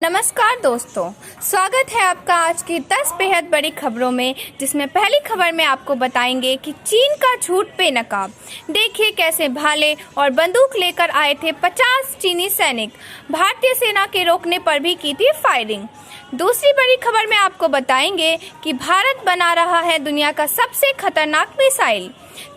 नमस्कार दोस्तों, स्वागत है आपका आज की 10 बेहद बड़ी खबरों में, जिसमें पहली खबर में आपको बताएंगे कि चीन का झूठ बेनकाब। देखिए कैसे भाले और बंदूक लेकर आए थे 50 चीनी सैनिक, भारतीय सेना के रोकने पर भी की थी फायरिंग। दूसरी बड़ी खबर में आपको बताएंगे कि भारत बना रहा है दुनिया का सबसे खतरनाक मिसाइल।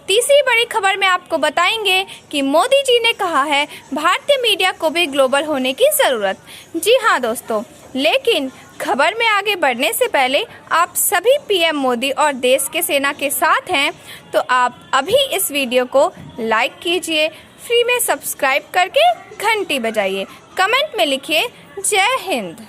तीसरी बड़ी खबर में आपको बताएंगे कि मोदी जी ने कहा है भारतीय मीडिया को भी ग्लोबल होने की ज़रूरत। जी हाँ दोस्तों, लेकिन खबर में आगे बढ़ने से पहले आप सभी पीएम मोदी और देश के सेना के साथ हैं तो आप अभी इस वीडियो को लाइक कीजिए, फ्री में सब्सक्राइब करके घंटी बजाइए, कमेंट में लिखिए जय हिंद।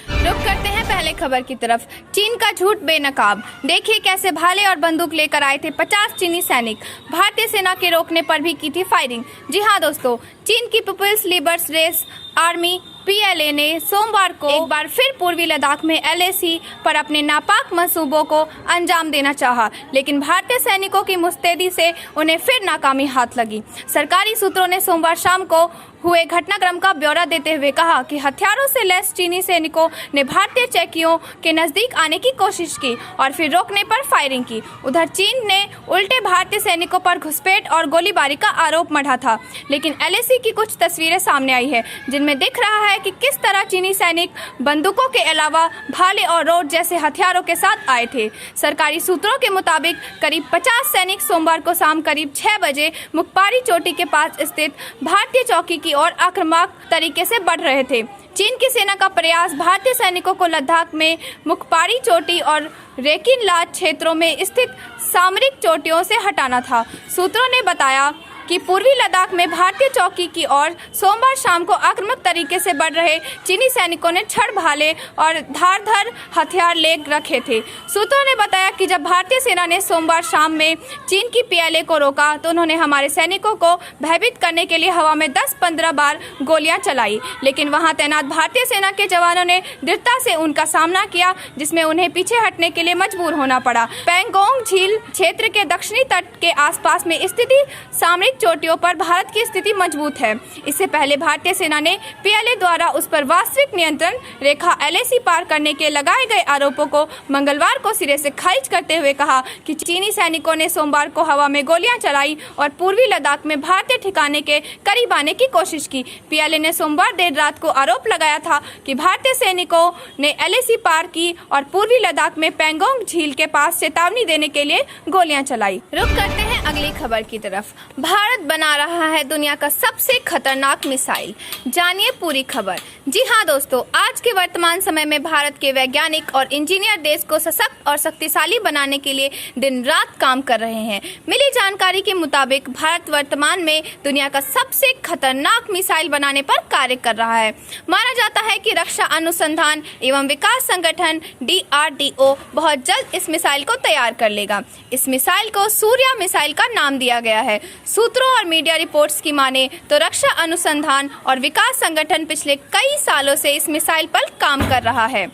रुक करते हैं पहले खबर की तरफ। चीन का झूठ बेनकाब। देखिए कैसे भाले और बंदूक लेकर आए थे 50 चीनी सैनिक, भारतीय सेना के रोकने पर भी की थी फायरिंग। जी हाँ दोस्तों, चीन की पीपुल्स लिबरेशन आर्मी PLA ने सोमवार को एक बार फिर पूर्वी लद्दाख में LAC पर अपने नापाक मंसूबों को अंजाम देना चाहा, लेकिन भारतीय सैनिकों की मुस्तैदी से उन्हें फिर नाकामी हाथ लगी। सरकारी सूत्रों ने सोमवार शाम को हुए घटनाक्रम का ब्यौरा देते हुए कहा कि हथियारों से लैस चीनी सैनिकों ने भारतीय चौकियों के नजदीक आने की कोशिश की और फिर रोकने पर फायरिंग की। उधर चीन ने उल्टे भारतीय सैनिकों पर घुसपैठ और गोलीबारी का आरोप मढ़ा था, लेकिन LAC की कुछ तस्वीरें सामने आई है जिनमें दिख रहा है कि किस तरह चीनी सैनिक बंदूकों के अलावा भाले और रोड जैसे हथियारों के साथ आए थे। सरकारी सूत्रों के मुताबिक करीब 50 सैनिक सोमवार को शाम करीब 6 बजे मुखपारी चोटी के पास स्थित भारतीय चौकी की ओर आक्रामक तरीके से बढ़ रहे थे। चीन की सेना का प्रयास भारतीय सैनिकों को लद्दाख में मुखपारी चोटी और रेकिनलाच क्षेत्रों में स्थित सामरिक चोटियों से हटाना था। सूत्रों ने बताया कि पूर्वी लद्दाख में भारतीय चौकी की ओर सोमवार शाम को आक्रामक तरीके से बढ़ रहे चीनी सैनिकों ने छड़ भाले और धारदार हथियार ले रखे थे। सूत्रों ने बताया कि जब भारतीय सेना ने सोमवार शाम में चीन की PLA को रोका तो उन्होंने हमारे सैनिकों को भयभीत करने के लिए हवा में 10-15 बार गोलियां चलाई, लेकिन वहां तैनात भारतीय सेना के जवानों ने दृढ़ता से उनका सामना किया, जिसमें उन्हें पीछे हटने के लिए मजबूर होना पड़ा। पैंगोंग झील क्षेत्र के दक्षिणी तट के आसपास में स्थिति सामरिक चोटियों पर भारत की स्थिति मजबूत है। इससे पहले भारतीय सेना ने PLA द्वारा उस पर वास्तविक नियंत्रण रेखा LAC पार करने के लगाए गए आरोपों को मंगलवार को सिरे से खारिज करते हुए कहा कि चीनी सैनिकों ने सोमवार को हवा में गोलियां चलाई और पूर्वी लद्दाख में भारतीय ठिकाने के करीब आने की कोशिश की। PLA ने सोमवार देर रात को आरोप लगाया था कि भारतीय सैनिकों ने LAC पार की और पूर्वी लद्दाख में पैंगोंग झील के पास चेतावनी देने के लिए गोलियां चलाई। रुक करते हैं अगली खबर की तरफ। भारत बना रहा है दुनिया का सबसे खतरनाक मिसाइल, जानिए पूरी खबर। जी हाँ दोस्तों, आज के वर्तमान समय में भारत के वैज्ञानिक और इंजीनियर देश को सशक्त और शक्तिशाली बनाने के लिए दिन रात काम कर रहे हैं। मिली जानकारी के मुताबिक भारत वर्तमान में दुनिया का सबसे खतरनाक मिसाइल बनाने पर कार्य कर रहा है। माना जाता है कि रक्षा अनुसंधान एवं विकास संगठन DRDO बहुत जल्द इस मिसाइल को तैयार कर लेगा। इस मिसाइल को सूर्या मिसाइल का नाम दिया गया है। सूत्रों और मीडिया रिपोर्ट्स की माने तो रक्षा अनुसंधान और विकास संगठन पिछले कई सालों से इस मिसाइल पर काम कर रहा है।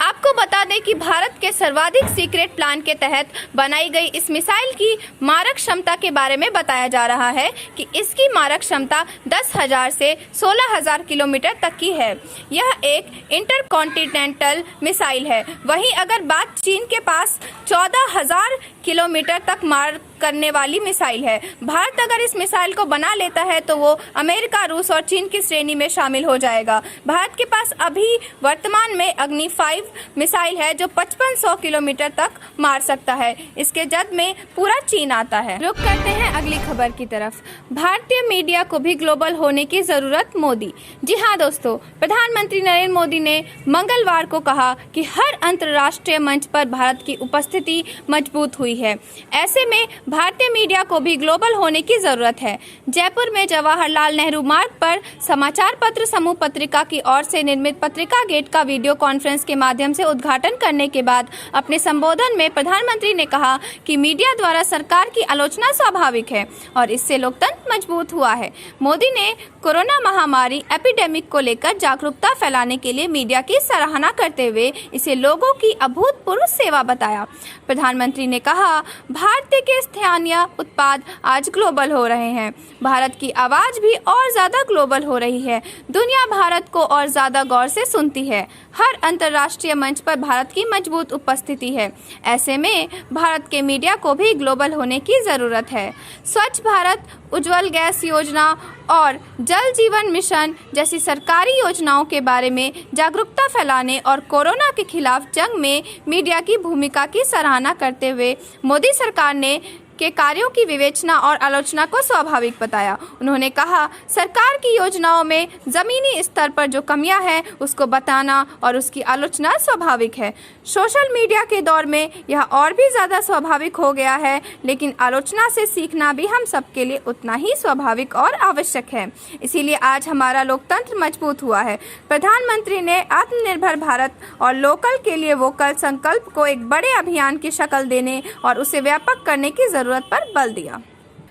आपको बता दें कि भारत के सर्वाधिक सीक्रेट प्लान के तहत बनाई गई इस मिसाइल की मारक क्षमता के बारे में बताया जा रहा है कि इसकी मारक क्षमता 10,000 से 16,000 किलोमीटर तक की है। यह एक इंटरकॉन्टिनेंटल मिसाइल है। वहीं अगर बात चीन के पास 14,000 किलोमीटर तक मार करने वाली मिसाइल है। भारत अगर इस मिसाइल को बना लेता है तो वो अमेरिका, रूस और चीन की श्रेणी में शामिल हो जाएगा। भारत के पास अभी वर्तमान में अग्नि 5 मिसाइल है जो 5500 किलोमीटर तक मार सकता है। इसके जद में पूरा चीन आता है। रुक करते हैं अगली खबर की तरफ। भारतीय मीडिया को भी ग्लोबल होने की जरूरत, मोदी। जी हाँ दोस्तों, प्रधानमंत्री नरेंद्र मोदी ने मंगलवार को कहा कि हर अंतर्राष्ट्रीय मंच पर भारत की उपस्थिति मजबूत हुई है। ऐसे में भारतीय मीडिया को भी ग्लोबल होने की जरूरत है। जयपुर में जवाहरलाल नेहरू मार्ग पर समाचार पत्र समूह पत्रिका की ओर से निर्मित पत्रिका गेट का वीडियो कॉन्फ्रेंस के माध्यम से उद्घाटन करने के बाद अपने संबोधन में प्रधानमंत्री ने कहा कि मीडिया द्वारा सरकार की आलोचना स्वाभाविक है और इससे लोकतंत्र मजबूत हुआ है। मोदी ने कोरोना महामारी एपिडेमिक को लेकर जागरूकता फैलाने के लिए मीडिया की सराहना करते हुए इसे लोगों की अभूतपूर्व सेवा बताया। प्रधानमंत्री ने कहा कहा, भारत के स्थानीय उत्पाद आज ग्लोबल हो रहे हैं। भारत की आवाज भी और ज्यादा ग्लोबल हो रही है। दुनिया भारत को और ज्यादा गौर से सुनती है। हर अंतर्राष्ट्रीय मंच पर भारत की मजबूत उपस्थिति है। ऐसे में भारत के मीडिया को भी ग्लोबल होने की जरूरत है। स्वच्छ भारत, उज्ज्वल गैस योजना और जल जीवन मिशन जैसी सरकारी योजनाओं के बारे में जागरूकता फैलाने और कोरोना के खिलाफ जंग में मीडिया की भूमिका की सराहना करते हुए मोदी सरकार ने के कार्यों की विवेचना और आलोचना को स्वाभाविक बताया। उन्होंने कहा, सरकार की योजनाओं में जमीनी स्तर पर जो कमियां हैं उसको बताना और उसकी आलोचना स्वाभाविक है। सोशल मीडिया के दौर में यह और भी ज़्यादा स्वाभाविक हो गया है, लेकिन आलोचना से सीखना भी हम सबके लिए उतना ही स्वाभाविक और आवश्यक है। इसीलिए आज हमारा लोकतंत्र मजबूत हुआ है। प्रधानमंत्री ने आत्मनिर्भर भारत और लोकल के लिए वोकल संकल्प को एक बड़े अभियान की शक्ल देने और उसे व्यापक करने की जरूरत पर बल दिया।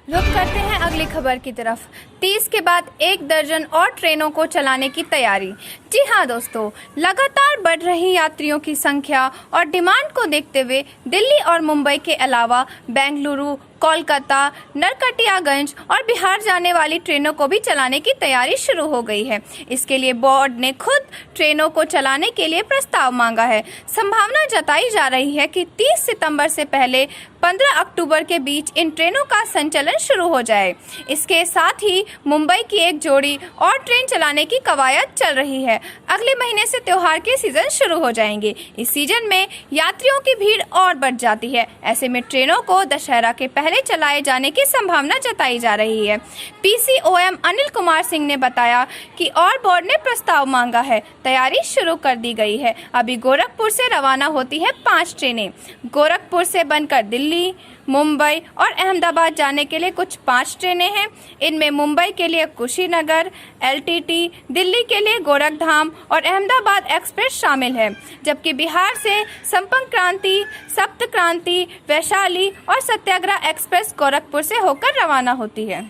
रुक करते हैं अगली खबर की तरफ। 30 के बाद 1 दर्जन और ट्रेनों को चलाने की तैयारी। जी हाँ दोस्तों, लगातार बढ़ रही यात्रियों की संख्या और डिमांड को देखते हुए दिल्ली और मुंबई के अलावा बेंगलुरु, कोलकाता, नरकटियागंज और बिहार जाने वाली ट्रेनों को भी चलाने की तैयारी शुरू हो गई है। इसके लिए बोर्ड ने खुद ट्रेनों को चलाने के लिए प्रस्ताव मांगा है। संभावना जताई जा रही है कि 30 सितंबर से पहले 15 अक्टूबर के बीच इन ट्रेनों का संचालन शुरू हो जाए। इसके साथ ही मुंबई की एक जोड़ी और ट्रेन चलाने की कवायद चल रही है। अगले महीने से त्योहार के सीजन शुरू हो जाएंगे। इस सीजन में यात्रियों की भीड़ और बढ़ जाती है। ऐसे में ट्रेनों को दशहरा के पहले चलाए जाने की संभावना जताई जा रही है। पीसीओएम अनिल कुमार सिंह ने बताया कि और बोर्ड ने प्रस्ताव मांगा है। तैयारी शुरू कर दी गई है। अभी गोरखपुर से रवाना होती है 5 ट्रेनें। गोरखपुर से बनकर दिल्ली, मुंबई और अहमदाबाद जाने के लिए कुछ 5 ट्रेनें हैं। इनमें मुंबई के लिए कुशीनगर, एलटीटी, दिल्ली के लिए गोरखधाम और अहमदाबाद एक्सप्रेस शामिल है। जबकि बिहार से संपर्क क्रांति, सप्त क्रांति, वैशाली और सत्याग्रह एक्सप्रेस गोरखपुर से होकर रवाना होती है।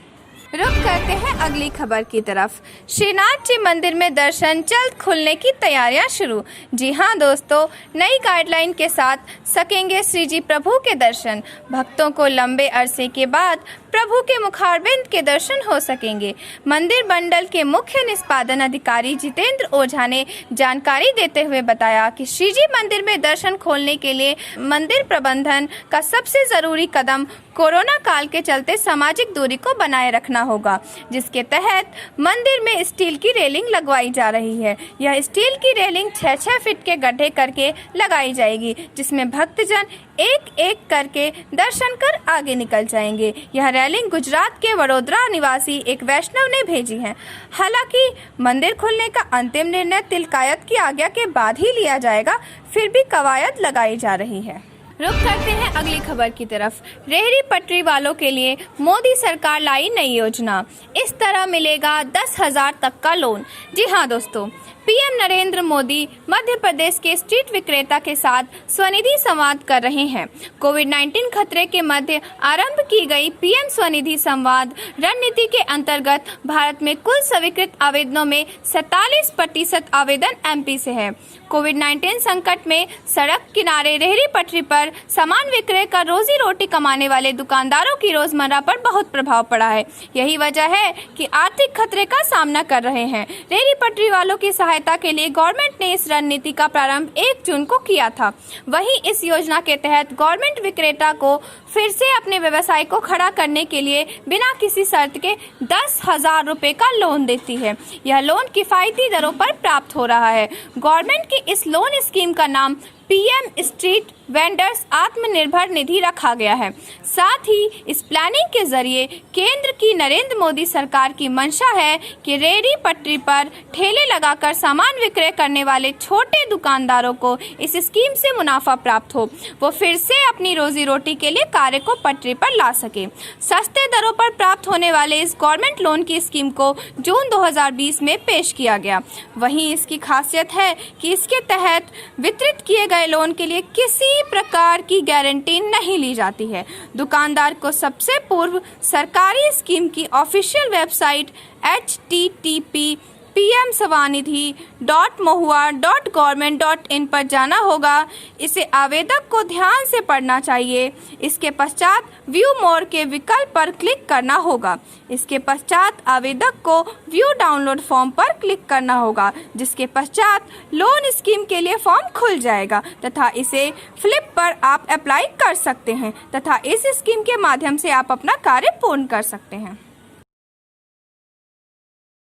रुक करते हैं अगली खबर की तरफ। श्रीनाथ जी मंदिर में दर्शन जल्द खुलने की तैयारियां शुरू। जी हां दोस्तों, नई गाइडलाइन के साथ सकेंगे श्री जी प्रभु के दर्शन। भक्तों को लंबे अरसे के बाद प्रभु के मुखारबिंद के दर्शन हो सकेंगे। मंदिर मंडल के मुख्य निष्पादन अधिकारी जितेंद्र ओझा ने जानकारी देते हुए बताया कि श्री जी मंदिर में दर्शन खोलने के लिए मंदिर प्रबंधन का सबसे जरूरी कदम कोरोना काल के चलते सामाजिक दूरी को बनाए रखना होगा, जिसके तहत मंदिर में स्टील की रेलिंग लगवाई जा रही है। यह स्टील की रेलिंग 6-6 फीट के गड्ढे करके लगाई जाएगी, जिसमें भक्तजन एक एक करके दर्शन कर आगे निकल जाएंगे। यह रेलिंग गुजरात के वडोदरा निवासी एक वैष्णव ने भेजी है। हालांकि मंदिर खुलने का अंतिम निर्णय तिलकायत की आज्ञा के बाद ही लिया जाएगा, फिर भी कवायद लगाई जा रही है। रुक करते हैं अगली खबर की तरफ। रेहड़ी पटरी वालों के लिए मोदी सरकार लाई नई योजना। इस तरह मिलेगा 10,000 तक का लोन। जी हाँ दोस्तों, पीएम नरेंद्र मोदी मध्य प्रदेश के स्ट्रीट विक्रेता के साथ स्वनिधि संवाद कर रहे हैं। कोविड-19 खतरे के मध्य आरंभ की गई पीएम स्वनिधि संवाद रणनीति के अंतर्गत भारत में कुल स्वीकृत आवेदनों में 47% आवेदन एमपी से है। कोविड-19 संकट में सड़क किनारे रेहड़ी पटरी पर सामान विक्रय कर रोजी रोटी कमाने वाले दुकानदारों की रोजमर्रा पर बहुत प्रभाव पड़ा है। यही वजह है कि आर्थिक खतरे का सामना कर रहे हैं। रेहड़ी पटरी वालों की सहायता के लिए गवर्नमेंट ने इस रणनीति का प्रारंभ 1 जून को किया था। वहीं इस योजना के तहत गवर्नमेंट विक्रेता को फिर से अपने व्यवसाय को खड़ा करने के लिए बिना किसी शर्त के 10,000 रुपए का लोन देती है। यह लोन किफायती दरों पर प्राप्त हो रहा है। गवर्नमेंट की इस लोन स्कीम का नाम PM street vendors Atmanirbhar Nidhi रखा गया है। साथ ही इस प्लानिंग के जरिए केंद्र की नरेंद्र मोदी सरकार की मंशा है कि रेहड़ी पटरी पर ठेले लगाकर सामान विक्रय करने वाले छोटे दुकानदारों को इस स्कीम से मुनाफा प्राप्त हो, वो फिर से अपनी रोजी रोटी के लिए कार्य को पटरी पर ला सके। सस्ते दरों पर प्राप्त होने वाले इस गवर्नमेंट लोन की स्कीम को जून 2020 में पेश किया गया। वहीं इसकी खासियत है कि इसके तहत वितरित किए गए लोन के लिए किसी प्रकार की गारंटी नहीं ली जाती है। दुकानदार को सबसे पूर्व सरकारी स्कीम की ऑफिशियल वेबसाइट http pmsvanidhi.mahua.government.in पर जाना होगा। इसे आवेदक को ध्यान से पढ़ना चाहिए। इसके पश्चात व्यू मोर के विकल्प पर क्लिक करना होगा। इसके पश्चात आवेदक को व्यू डाउनलोड फॉर्म पर क्लिक करना होगा, जिसके पश्चात लोन स्कीम के लिए फॉर्म खुल जाएगा तथा इसे फ्लिप पर आप अप्लाई कर सकते हैं तथा इस स्कीम के माध्यम से आप अपना कार्य पूर्ण कर सकते हैं।